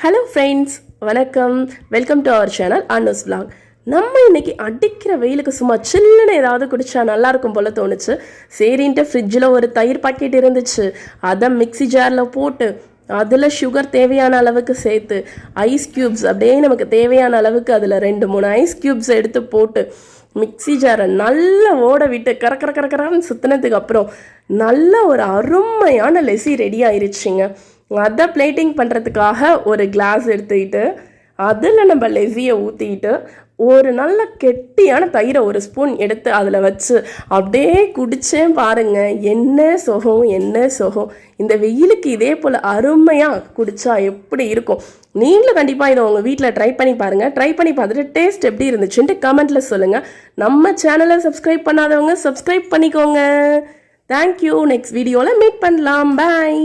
Hello friends, வணக்கம். Welcome to our channel Annu's vlog. நம்ம இன்னைக்கு அடிக்கிற வெயிலுக்கு சும்மா சில்லுன்னு ஏதாவது குடிச்சா நல்லா இருக்கும் போல தோணுச்சு. சரின்ட்டு ஃப்ரிட்ஜில் ஒரு தயிர் பாக்கெட் இருந்துச்சு. அதை மிக்ஸி ஜாரில் போட்டு அதில் சுகர் தேவையான அளவுக்கு சேர்த்து ஐஸ் க்யூப்ஸ் அப்படியே நமக்கு தேவையான அளவுக்கு அதில் 2-3 ஐஸ் க்யூப்ஸ் எடுத்து போட்டு மிக்ஸி ஜாரை நல்லா ஓட விட்டு கரன்னு சுற்றினதுக்கு அப்புறம் நல்ல ஒரு அருமையான லெசி ரெடி ஆயிருச்சுங்க. அதை பிளேட்டிங் பண்ணுறதுக்காக ஒரு கிளாஸ் எடுத்துக்கிட்டு அதில் நம்ம லெசியை ஊற்றிக்கிட்டு ஒரு நல்ல கெட்டியான தயிரை ஒரு ஸ்பூன் எடுத்து அதில் வச்சு அப்படியே குடித்தேன் பாருங்க. என்ன சுகம். இந்த வெயிலுக்கு இதே போல் அருமையாக குடித்தா எப்படி இருக்கும்? நீங்களும் கண்டிப்பாக இதை உங்கள் வீட்டில் ட்ரை பண்ணி பாருங்கள். ட்ரை பண்ணி பார்த்துட்டு டேஸ்ட் எப்படி இருந்துச்சுன்ட்டு கமெண்ட்டில் சொல்லுங்கள். நம்ம சேனலை சப்ஸ்கிரைப் பண்ணாதவங்க சப்ஸ்கிரைப் பண்ணிக்கோங்க. தேங்க்யூ. நெக்ஸ்ட் வீடியோவில் மீட் பண்ணலாம். பாய்.